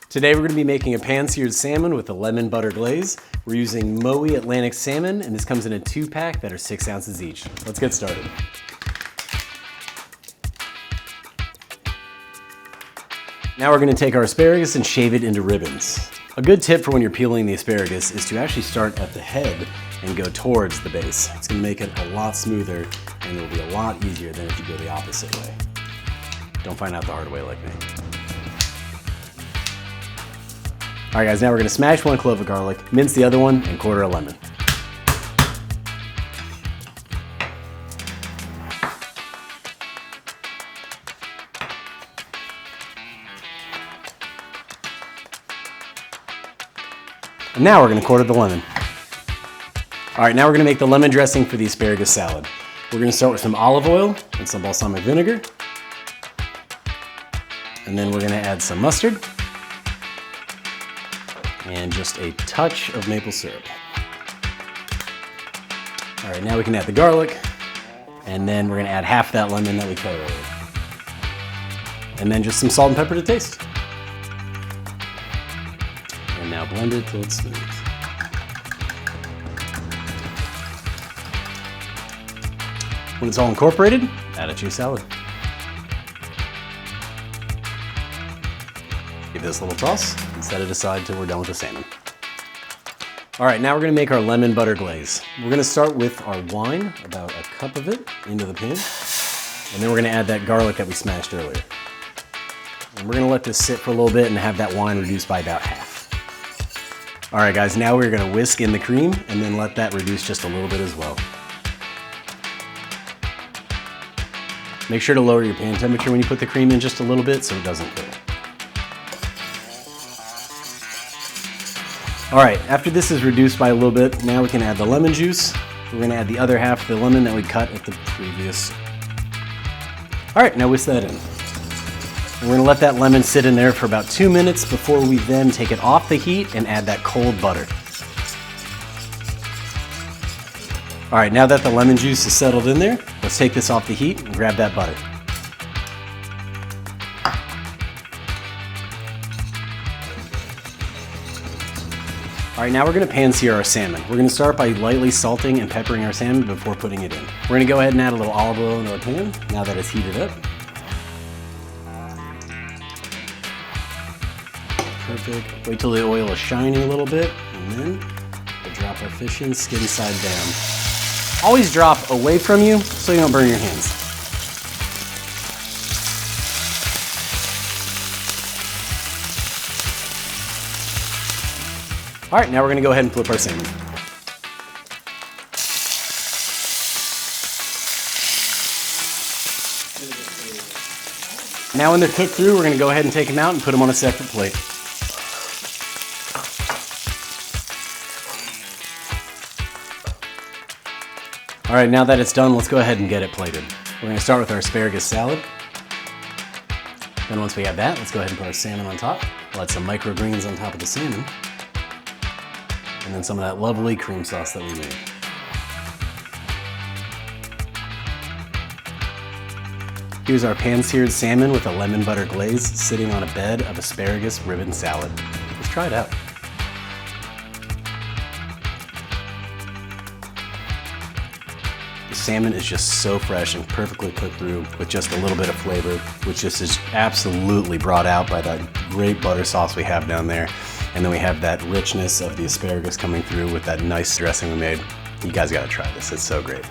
Today we're going to be making a pan-seared salmon with a lemon butter glaze. We're using Mowi Atlantic Salmon, and this comes in a 2-pack that are 6 ounces each. Let's get started. Now we're going to take our asparagus and shave it into ribbons. A good tip for when you're peeling the asparagus is to actually start at the head and go towards the base. It's going to make it a lot smoother, and it'll be a lot easier than if you go the opposite way. Don't find out the hard way like me. All right guys, now we're gonna smash 1 clove of garlic, mince the other one, and quarter a lemon. And now we're gonna quarter the lemon. All right, now we're gonna make the lemon dressing for the asparagus salad. We're gonna start with some olive oil and some balsamic vinegar. And then we're gonna add some mustard. And just a touch of maple syrup. All right, now we can add the garlic, and then we're gonna add half that lemon that we cut earlier. And then just some salt and pepper to taste. And now blend it till it's smooth. When it's all incorporated, add it to your salad. Give this a little toss and set it aside till we're done with the salmon. All right, now we're gonna make our lemon butter glaze. We're gonna start with our wine, about a cup of it, into the pan. And then we're gonna add that garlic that we smashed earlier. And we're gonna let this sit for a little bit and have that wine reduced by about half. All right guys, now we're gonna whisk in the cream and then let that reduce just a little bit as well. Make sure to lower your pan temperature when you put the cream in just a little bit so it doesn't cook. All right, after this is reduced by a little bit, now we can add the lemon juice. We're gonna add the other half of the lemon that we cut at the previous. All right, now whisk that in. And we're gonna let that lemon sit in there for about 2 minutes before we then take it off the heat and add that cold butter. All right, now that the lemon juice is settled in there, let's take this off the heat and grab that butter. All right, now we're gonna pan-sear our salmon. We're gonna start by lightly salting and peppering our salmon before putting it in. We're gonna go ahead and add a little olive oil into our pan now that it's heated up. Perfect. Wait till the oil is shining a little bit, and then we'll drop our fish in skin side down. Always drop away from you so you don't burn your hands. All right, now we're gonna go ahead and flip our salmon. Now when they're cooked through, we're gonna go ahead and take them out and put them on a separate plate. All right, now that it's done, let's go ahead and get it plated. We're gonna start with our asparagus salad. Then once we have that, let's go ahead and put our salmon on top. We'll add some microgreens on top of the salmon. And then some of that lovely cream sauce that we made. Here's our pan-seared salmon with a lemon butter glaze sitting on a bed of asparagus ribbon salad. Let's try it out. The salmon is just so fresh and perfectly cooked through with just a little bit of flavor, which just is absolutely brought out by that great butter sauce we have down there. And then we have that richness of the asparagus coming through with that nice dressing we made. You guys gotta try this, it's so great.